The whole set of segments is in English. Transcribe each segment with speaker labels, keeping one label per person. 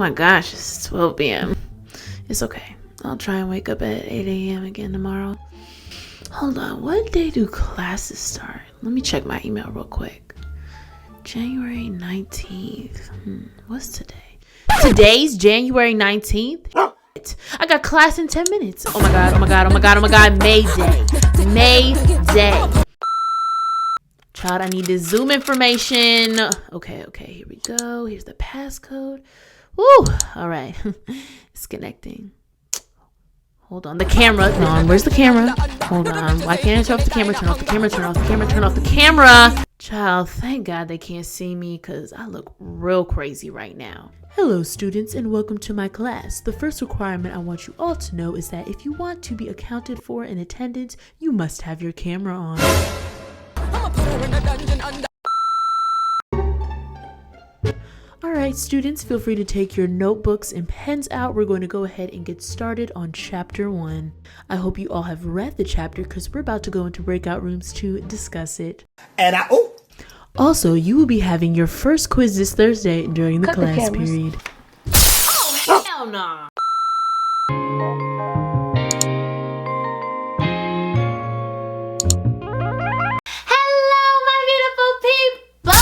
Speaker 1: my gosh, it's 12 p.m. It's okay. I'll try and wake up at 8 a.m. again tomorrow. Hold on, what day do classes start? Let me check my email real quick. January 19th. What's today? Today's January 19th? I got class in 10 minutes. Oh my god, oh my god, oh my god, oh my god. May Day. May Day. Child, I need this Zoom information. Okay, here we go. Here's the passcode. Woo! All right. It's connecting. Hold on. The camera. No, where's the camera? Hold on. Why can't I turn off the camera? Turn off the camera. Turn off the camera. Turn off the camera. Child, thank God they can't see me because I look real crazy right now. Hello students and welcome to my class. The first requirement I want you all to know is that if you want to be accounted for in attendance, you must have your camera on. Alright students, feel free to take your notebooks and pens out. We're going to go ahead and get started on chapter 1. I hope you all have read the chapter because we're about to go into breakout rooms to discuss it. Also, you will be having your first quiz this Thursday during the class period. Oh, hell no! Hello, my beautiful people!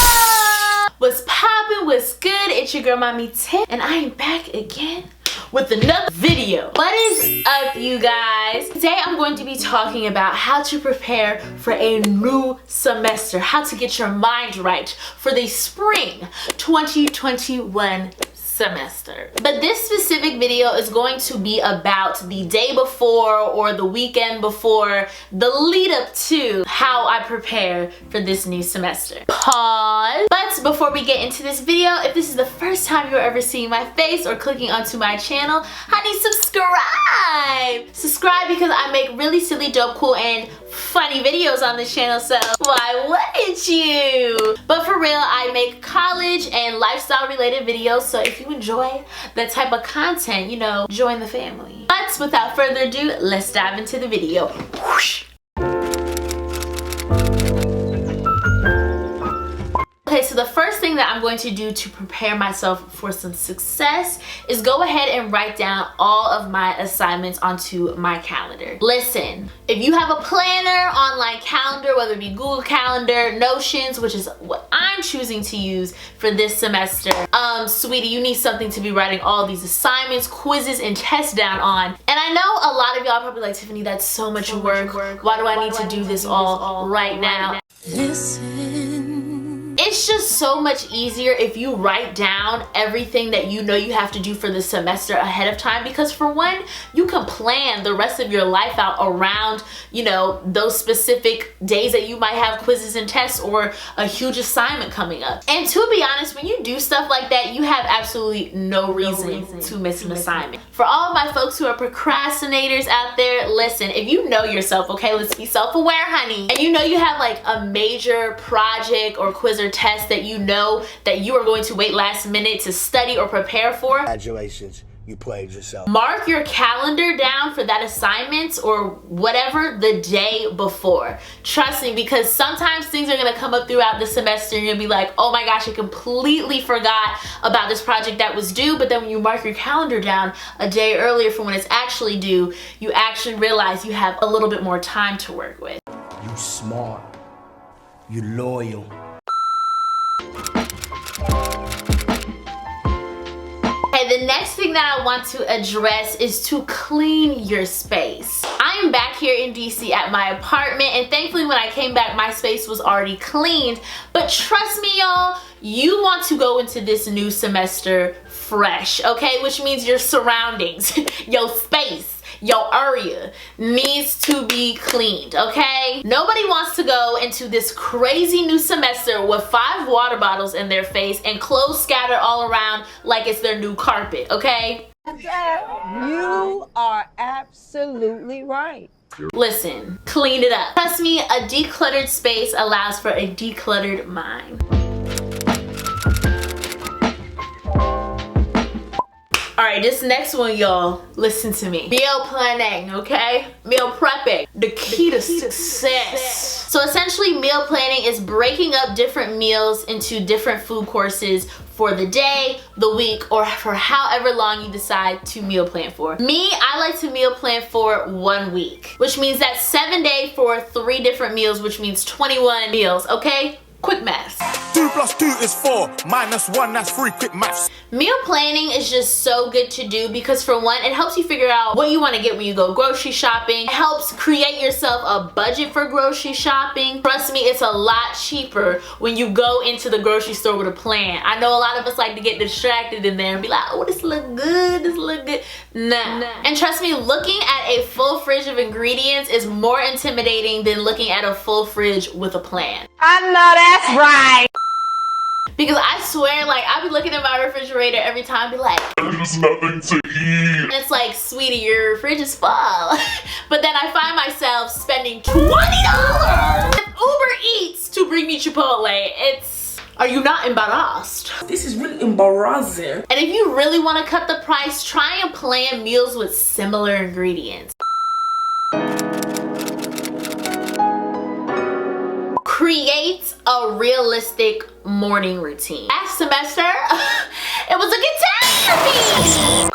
Speaker 1: What's poppin'? What's good? It's your girl, Mami Tiff, and I am back again with another video. What is up, you guys? Today I'm going to be talking about how to prepare for a new semester, how to get your mind right for the spring 2021 semester. But this specific video is going to be about the day before or the weekend before, the lead up to how I prepare for this new semester. Pause. But before we get into this video, if this is the first time you're ever seeing my face or clicking onto my channel, honey, subscribe! Subscribe because I make really silly, dope, cool, and funny videos on this channel, so why wouldn't you? But for real, I make college and lifestyle related videos, so if you enjoy that type of content, you know, join the family. But without further ado, let's dive into the video. Whoosh. Okay, so the first thing that I'm going to do to prepare myself for some success is go ahead and write down all of my assignments onto my calendar. Listen, if you have a planner, online calendar, whether it be Google Calendar, Notions, which is what I'm choosing to use for this semester, sweetie, you need something to be writing all these assignments, quizzes, and tests down on. And I know a lot of y'all are probably like, Tiffany, that's so much work. Why do I need to do this all right now? Listen. It's just so much easier if you write down everything that you know you have to do for the semester ahead of time, because for one, you can plan the rest of your life out around, you know, those specific days that you might have quizzes and tests or a huge assignment coming up. And to be honest, when you do stuff like that, you have absolutely no reason to miss an assignment. For all of my folks who are procrastinators out there, listen, if you know yourself, okay, let's be self-aware, honey, and you know you have like a major project or quiz or test that you know that you are going to wait last minute to study or prepare for.
Speaker 2: Congratulations, you played yourself.
Speaker 1: Mark your calendar down for that assignment or whatever the day before. Trust me, because sometimes things are going to come up throughout the semester and you'll be like, oh my gosh, I completely forgot about this project that was due. But then when you mark your calendar down a day earlier from when it's actually due, you actually realize you have a little bit more time to work with.
Speaker 2: You smart, you loyal.
Speaker 1: Okay, the next thing that I want to address is to clean your space. I am back here in DC at my apartment, and thankfully when I came back, my space was already cleaned. But trust me, y'all, you want to go into this new semester fresh, okay? Which means your surroundings, your space, your area needs to be cleaned, okay? Nobody wants to go into this crazy new semester with 5 water bottles in their face and clothes scattered all around like it's their new carpet, okay?
Speaker 3: You are absolutely right.
Speaker 1: Listen, clean it up. Trust me, a decluttered space allows for a decluttered mind. Alright, this next one, y'all, listen to me. Meal planning, okay? Meal prepping, the key to success. So essentially, meal planning is breaking up different meals into different food courses for the day, the week, or for however long you decide to meal plan for. Me, I like to meal plan for 1 week, which means that's 7 days for 3 different meals, which means 21 meals, okay? Quick math.
Speaker 4: 2 + 2 is 4, -1, that's 3, quick maths.
Speaker 1: Meal planning is just so good to do because for one, it helps you figure out what you want to get when you go grocery shopping. It helps create yourself a budget for grocery shopping. Trust me, it's a lot cheaper when you go into the grocery store with a plan. I know a lot of us like to get distracted in there and be like, oh, this look good, this look good. Nah. And trust me, looking at a full fridge of ingredients is more intimidating than looking at a full fridge with a plan.
Speaker 3: I know that's right.
Speaker 1: Because I swear, like, I be looking at my refrigerator every time and be like,
Speaker 4: There's nothing to eat.
Speaker 1: and it's like, sweetie, your fridge is full. But then I find myself spending $20 with Uber Eats to bring me Chipotle. Are you not embarrassed?
Speaker 5: This is really embarrassing.
Speaker 1: And if you really want to cut the price, try and plan meals with similar ingredients. Create a realistic morning routine. Last semester, it was a catastrophe.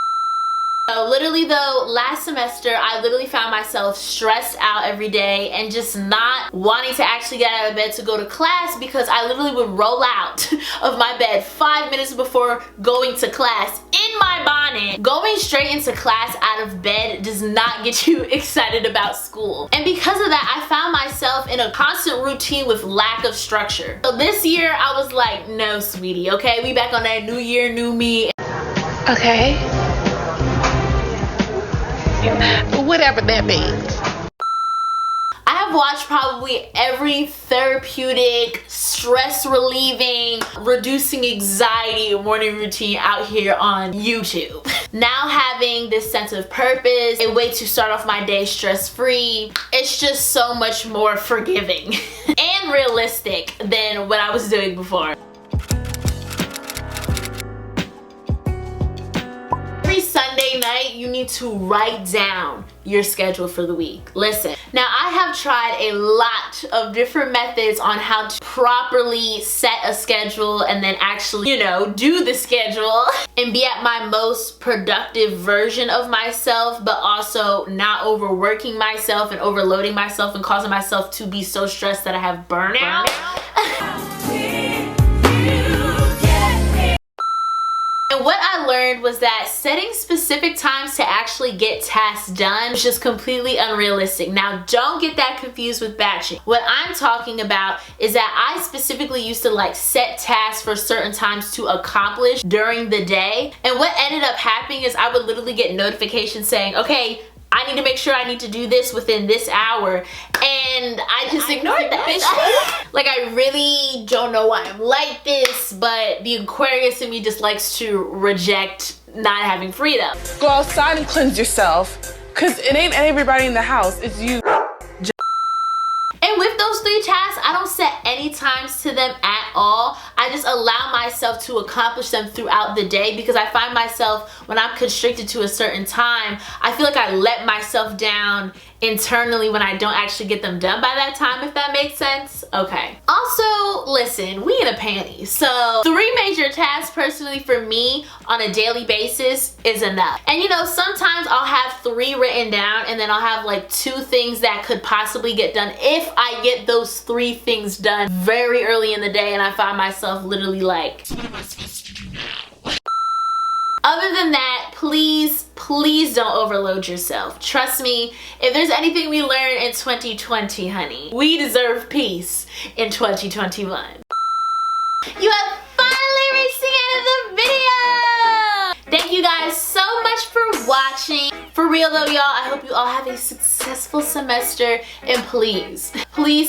Speaker 1: So literally though, last semester, I literally found myself stressed out every day and just not wanting to actually get out of bed to go to class because I literally would roll out of my bed 5 minutes before going to class in my bonnet. Going straight into class out of bed does not get you excited about school. And because of that, I found myself in a constant routine with lack of structure. So this year, I was like, no, sweetie, okay? We back on that new year, new me.
Speaker 6: Okay. Whatever that means.
Speaker 1: I have watched probably every therapeutic, stress relieving, reducing anxiety morning routine out here on YouTube. Now having this sense of purpose, a way to start off my day stress-free, it's just so much more forgiving and realistic than what I was doing before. Sunday night, you need to write down your schedule for the week. Listen, now I have tried a lot of different methods on how to properly set a schedule and then actually, you know, do the schedule and be at my most productive version of myself, but also not overworking myself and overloading myself and causing myself to be so stressed that I have burnout. And what I learned was that setting specific times to actually get tasks done is just completely unrealistic. Now, don't get that confused with batching. What I'm talking about is that I specifically used to like set tasks for certain times to accomplish during the day. And what ended up happening is I would literally get notifications saying, okay, I need to make sure I need to do this within this hour, and I just ignored that. Like, I really don't know why I'm like this, but the Aquarius in me just likes to reject not having freedom.
Speaker 5: Go outside and cleanse yourself, cause it ain't everybody in the house, it's you.
Speaker 1: And with those 3 tasks, I don't set any times to them at all. I just allow myself to accomplish them throughout the day because I find myself, when I'm constricted to a certain time, I feel like I let myself down internally when I don't actually get them done by that time, if that makes sense. Okay. Also, listen, we in a panty. So 3 major tasks personally for me on a daily basis is enough. And you know, sometimes I'll have 3 written down and then I'll have like 2 things that could possibly get done if I get those 3 things done very early in the day, and I find myself literally like, what am I supposed to do now? Other than that, please don't overload yourself. Trust me, if there's anything we learned in 2020, honey, we deserve peace in 2021. You have finally reached the end of the video! Thank you guys so much for watching. For real though, y'all, I hope you all have a successful semester, and please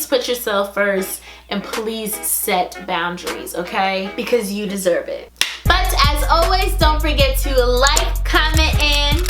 Speaker 1: put yourself first and please set boundaries, okay? Because you deserve it. But as always, don't forget to like, comment, and